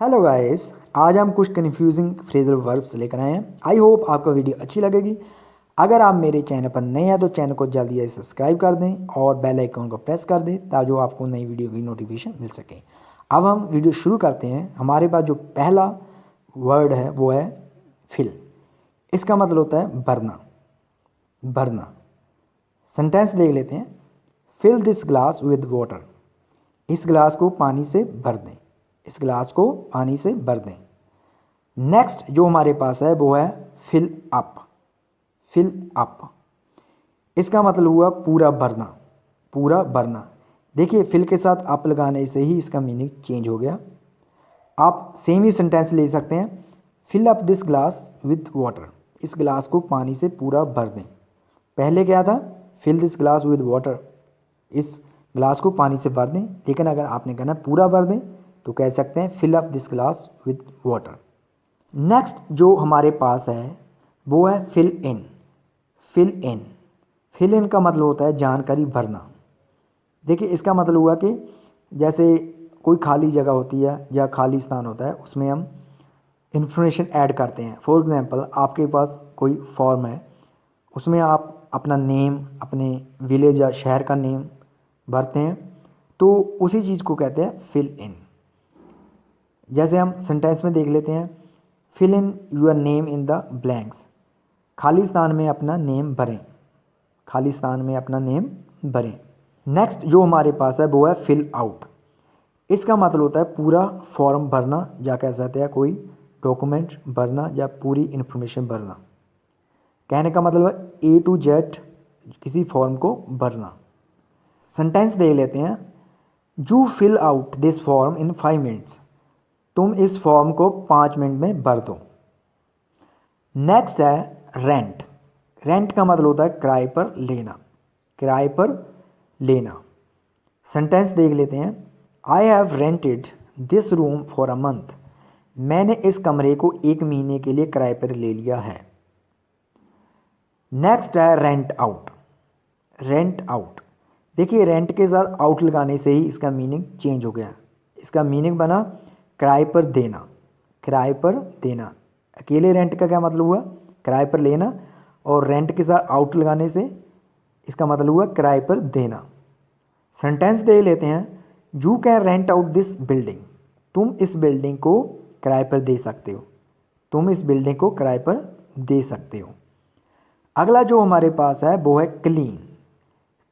Hello guys. आज हम कुछ कन्फ्यूजिंग फ्रेजल वर्ब्स लेकर आए हैं। आई होप आपको वीडियो अच्छी लगेगी। अगर आप मेरे चैनल पर नए हैं तो चैनल को जल्दी से सब्सक्राइब कर दें और बेल आइकन को प्रेस कर दें ताकि आपको नई वीडियो की नोटिफिकेशन मिल सके। अब हम वीडियो शुरू करते हैं। हमारे पास जो पहला वर्ड है वो है फिल। इसका मतलब होता है भरना। भरना। सेंटेंस देख लेते हैं। Fill this glass with water. इस गिलास को पानी से भर दें। इस गिलास को पानी से भर दें। नेक्स्ट जो हमारे पास है वो है फिल अप। Fill up. इसका मतलब हुआ पूरा भरना। पूरा भरना। देखिए फिल के साथ अप लगाने से ही इसका मीनिंग चेंज हो गया। आप सेम ही सेंटेंस ले सकते हैं। Fill up this glass with water. इस गिलास को पानी से पूरा भर दें। पहले क्या था? Fill this glass with water. इस ग्लास को पानी से भर दें। लेकिन अगर आपने कहना पूरा भर दें तो कह सकते हैं fill up this glass with water. Next जो हमारे पास है वो है fill in. Fill in. Fill in का मतलब होता है जानकारी भरना। देखिए इसका मतलब हुआ कि जैसे कोई खाली जगह होती है या खाली स्थान होता है उसमें हम इंफॉर्मेशन ऐड करते हैं। फॉर एग्जांपल आपके पास कोई फॉर्म है, उसमें आप अपना नेम, अपने विलेज या शहर का नेम भरते हैं, तो उसी चीज़ को कहते हैं फिल इन। जैसे हम सेंटेंस में देख लेते हैं, fill in your name in the blanks. खाली स्थान में अपना नेम भरें। खाली स्थान में अपना नेम भरें। नेक्स्ट जो हमारे पास है वो है फिल आउट। इसका मतलब होता है पूरा फॉर्म भरना या कह सकते हैं कोई डॉक्यूमेंट भरना या पूरी इन्फॉर्मेशन भरना। कहने का मतलब है ए टू जेड किसी फॉर्म को भरना। सेंटेंस देख लेते हैं। You fill out this form in 5 minutes. तुम इस फॉर्म को 5 मिनट में भर दो। नेक्स्ट है रेंट। रेंट का मतलब होता है किराए पर लेना। किराए पर लेना। सेंटेंस देख लेते हैं। I have rented this room for a month. मैंने इस कमरे को 1 महीने के लिए किराए पर ले लिया है। नेक्स्ट है रेंट आउट। Rent out. देखिए रेंट के साथ आउट लगाने से ही इसका मीनिंग चेंज हो गया। इसका मीनिंग बना किराए पर देना। किराए पर देना। अकेले रेंट का क्या मतलब हुआ? किराए पर लेना। और रेंट के साथ आउट लगाने से इसका मतलब हुआ किराए पर देना। सेंटेंस दे लेते हैं। You can rent out this building. तुम इस बिल्डिंग को किराए पर दे सकते हो। तुम इस बिल्डिंग को किराए पर दे सकते हो। अगला जो हमारे पास है वो है क्लीन।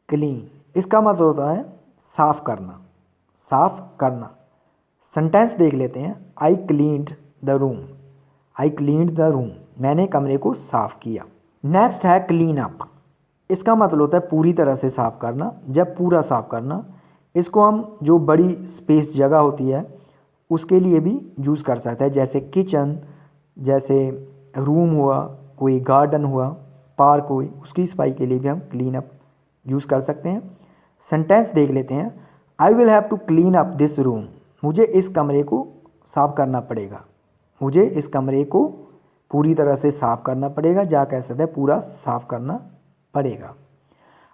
क्लीन। इसका मतलब होता है साफ करना। साफ करना। सेंटेंस देख लेते हैं। I cleaned the room. I cleaned the room. मैंने कमरे को साफ किया। नेक्स्ट है क्लीन अप। इसका मतलब होता है पूरी तरह से साफ करना, जब पूरा साफ करना। इसको हम जो बड़ी स्पेस जगह होती है उसके लिए भी यूज़ कर सकते हैं, जैसे किचन, जैसे रूम हुआ, कोई गार्डन हुआ, पार्क हुई, उसकी सफाई के लिए भी हम क्लीन अप यूज़ कर सकते हैं। सेंटेंस देख लेते हैं। I will have to clean up this room. मुझे इस कमरे को साफ करना पड़ेगा। मुझे इस कमरे को पूरी तरह से साफ करना पड़ेगा, जा कह सकते हैं पूरा साफ करना पड़ेगा।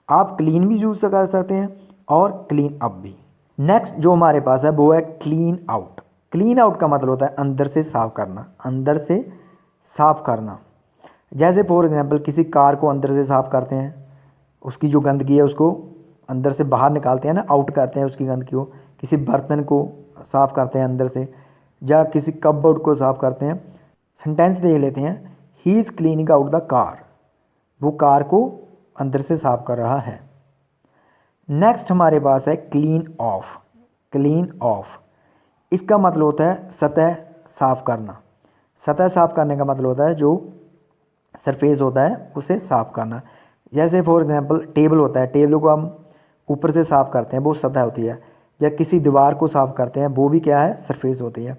आप क्लीन भी यूज़ कर सकते हैं और क्लीन अप भी। नेक्स्ट जो हमारे पास है वो है क्लीन आउट। क्लीन आउट का मतलब होता है अंदर से साफ करना। अंदर से साफ करना। जैसे फॉर एग्जांपल किसी कार को अंदर से साफ करते हैं, उसकी जो गंदगी है उसको अंदर से बाहर निकालते हैं ना, आउट करते हैं उसकी गंदगी को। किसी बर्तन को साफ करते हैं अंदर से, या किसी कपबोर्ड को साफ करते हैं। सेंटेंस देख लेते हैं। He is cleaning out the car. वो कार को अंदर से साफ कर रहा है। नेक्स्ट हमारे पास है क्लीन ऑफ। Clean of. इसका मतलब होता है सतह साफ करना। सतह साफ करने का मतलब होता है जो सरफेस होता है उसे साफ करना। जैसे फॉर एग्जांपल टेबल होता है, टेबल को हम ऊपर से साफ करते हैं, वो सतह होती है। या किसी दीवार को साफ करते हैं, वो भी क्या है? सरफेस होती है।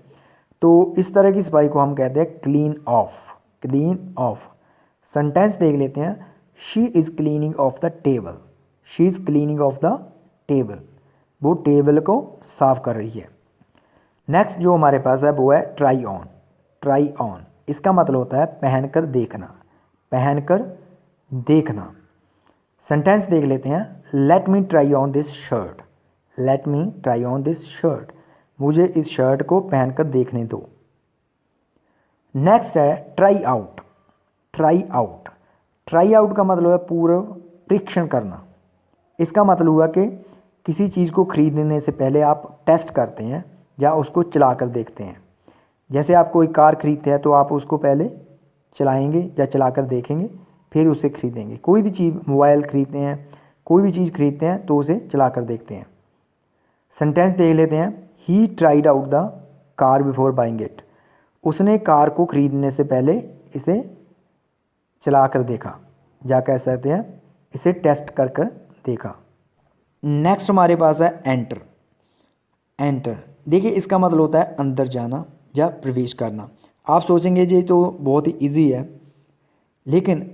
तो इस तरह की सफाई को हम कहते हैं clean of. Clean of. Sentence देख लेते हैं। She is cleaning of the table. She is cleaning of the table. वो टेबल को साफ कर रही है। नेक्स्ट जो हमारे पास है वो है ट्राई ऑन। Try on. इसका मतलब होता है पहनकर देखना। पहनकर देखना। सेंटेंस देख लेते हैं। Let me try on this shirt. Let me try on this shirt. मुझे इस शर्ट को पहनकर देखने दो। नेक्स्ट है try out. Try out, try out का मतलब है पूर्व परीक्षण करना। इसका मतलब हुआ कि किसी चीज़ को खरीदने से पहले आप टेस्ट करते हैं या उसको चला कर देखते हैं। जैसे आप कोई कार खरीदते हैं तो आप उसको पहले चलाएंगे या चला कर देखेंगे, फिर उसे खरीदेंगे। कोई भी चीज़, मोबाइल खरीदते हैं, कोई भी चीज़ खरीदते हैं तो उसे चला कर देखते हैं। सेंटेंस देख लेते हैं। He tried out the car before buying it. उसने कार को खरीदने से पहले इसे चला कर देखा, या कह सकते हैं इसे टेस्ट कर कर देखा। नेक्स्ट हमारे पास है एंटर। एंटर, देखिए इसका मतलब होता है अंदर जाना या प्रवेश करना। आप सोचेंगे ये तो बहुत ही इजी है, लेकिन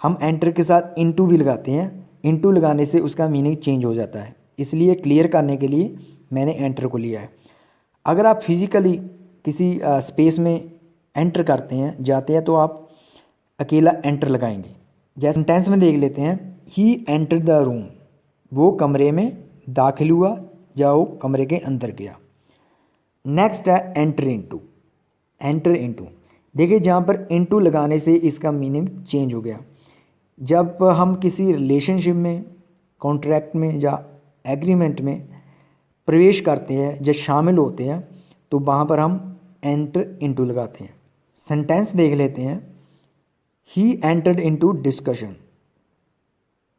हम एंटर के साथ इनटू भी लगाते हैं। इनटू लगाने से उसका मीनिंग चेंज हो जाता है, इसलिए क्लियर करने के लिए मैंने एंटर को लिया है। अगर आप फिजिकली किसी स्पेस में एंटर करते हैं, जाते हैं, तो आप अकेला एंटर लगाएंगे। जैसे सेंटेंस में देख लेते हैं। ही एंटर द रूम, वो कमरे में दाखिल हुआ या वो कमरे के अंदर गया। नेक्स्ट है एंटर इनटू। एंटर इनटू, देखिए जहाँ पर इनटू लगाने से इसका मीनिंग चेंज हो गया। जब हम किसी रिलेशनशिप में, कॉन्ट्रैक्ट में या एग्रीमेंट में प्रवेश करते हैं या शामिल होते हैं, तो वहाँ पर हम एंटर इनटू लगाते हैं। सेंटेंस देख लेते हैं। He entered into discussion.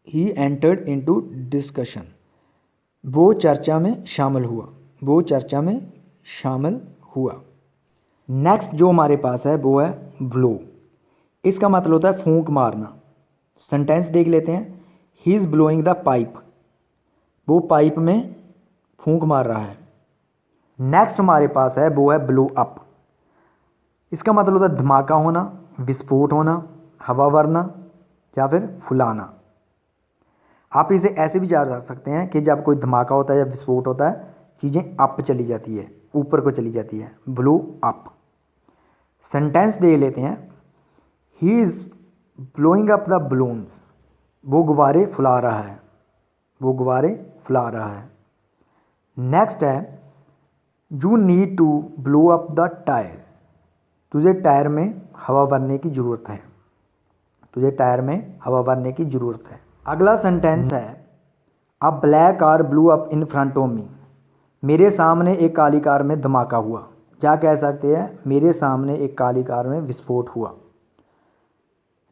He entered into discussion, वो चर्चा में शामिल हुआ। वो चर्चा में शामिल हुआ। नेक्स्ट जो हमारे पास है वो है ब्लो। इसका मतलब होता है फूंक मारना। सेंटेंस देख लेते हैं। He is blowing the pipe, वो पाइप में फूंक मार रहा है। नेक्स्ट हमारे पास है वो है ब्लो अप। इसका मतलब होता है धमाका होना, विस्फोट होना, हवा भरना या फिर फुलाना। आप इसे ऐसे भी जा सकते हैं कि जब कोई धमाका होता है या विस्फोट होता है, चीज़ें अप चली जाती है, ऊपर को चली जाती है, ब्लो अप। सेंटेंस दे लेते हैं। He is blowing up the balloons, वो गुब्बारे फुला रहा है। वो गुब्बारे फुला रहा है। नेक्स्ट है you need to blow up the tyre, तुझे टायर में हवा भरने की ज़रूरत है। तुझे टायर में हवा भरने की ज़रूरत है। अगला सेंटेंस है अ black car blew up in front of me, मेरे सामने एक काली कार में धमाका हुआ। क्या कह सकते हैं, मेरे सामने एक काली कार में विस्फोट हुआ।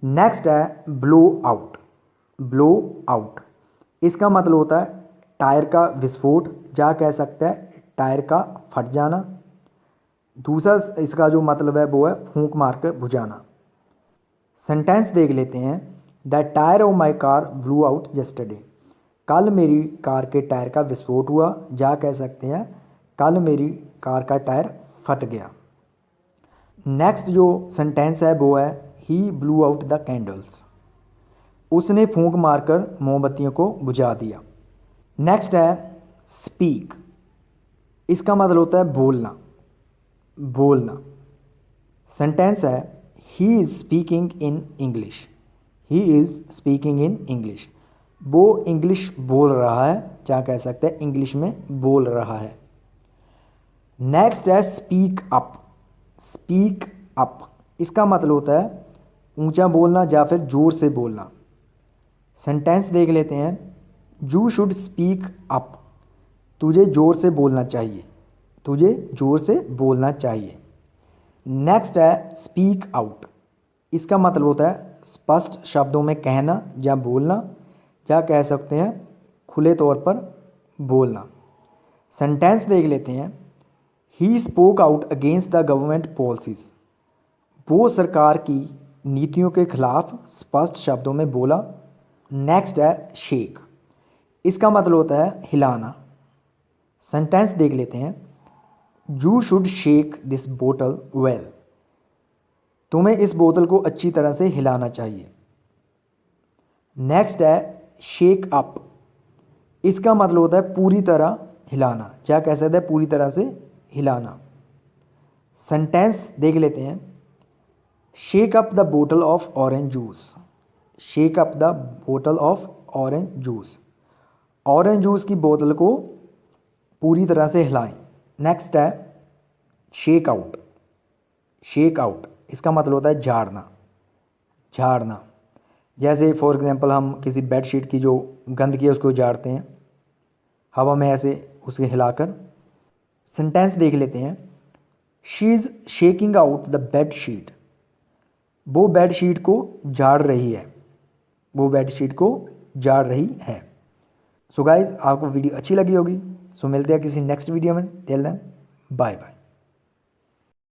नेक्स्ट है ब्लो आउट। ब्लो आउट, इसका मतलब होता है टायर का विस्फोट, या कह सकते हैं टायर का फट जाना। दूसरा इसका जो मतलब है वो है फूंक मारकर बुझाना। सेंटेंस देख लेते हैं। The tyre of my car blew out yesterday, कल मेरी कार के टायर का विस्फोट हुआ, या कह सकते हैं कल मेरी कार का टायर फट गया। नेक्स्ट जो सेंटेंस है वो है ही ब्लू आउट द कैंडल्स, उसने फूंक मारकर मोमबत्तियों को बुझा दिया। नेक्स्ट है स्पीक, इसका मतलब होता है बोलना। बोलना। सेंटेंस है he is speaking in English. He is speaking in English, वो इंग्लिश बोल रहा है, क्या कह सकते हैं इंग्लिश में बोल रहा है। नेक्स्ट है स्पीक अप। स्पीक अप, इसका मतलब होता है ऊंचा बोलना या फिर ज़ोर से बोलना। सेंटेंस देख लेते हैं। यू शुड स्पीक अप, तुझे ज़ोर से बोलना चाहिए। तुझे ज़ोर से बोलना चाहिए। नेक्स्ट है स्पीक आउट, इसका मतलब होता है स्पष्ट शब्दों में कहना या बोलना, या कह सकते हैं खुले तौर पर बोलना। सेंटेंस देख लेते हैं। He spoke out against the government policies, वो सरकार की नीतियों के खिलाफ स्पष्ट शब्दों में बोला। नेक्स्ट है शेक, इसका मतलब होता है हिलाना। सेंटेंस देख लेते हैं। यू शुड शेक दिस बोतल वेल, तुम्हें इस बोतल को अच्छी तरह से हिलाना चाहिए। नेक्स्ट है शेक अप, इसका मतलब होता है पूरी तरह हिलाना, क्या कह सकते हैं पूरी तरह से हिलाना। सेंटेंस देख लेते हैं। शेक अप द बोतल of orange juice, shake up the बोतल of orange juice, orange juice की बोतल को पूरी तरह से हिलाएं। नेक्स्ट है शेक आउट। शेक आउट इसका मतलब होता है झाड़ना, झाड़ना। जैसे फॉर एग्जांपल हम किसी बेडशीट की जो गंदगी है उसको झाड़ते हैं हवा में ऐसे उसे हिलाकर। सेंटेंस देख लेते हैं। She is shaking out the bed sheet. वो बेड शीट को झाड़ रही है, वो बेड शीट को झाड़ रही है। सो गाइज आपको वीडियो अच्छी लगी होगी। सो मिलते हैं किसी नेक्स्ट वीडियो में। Till then bye bye.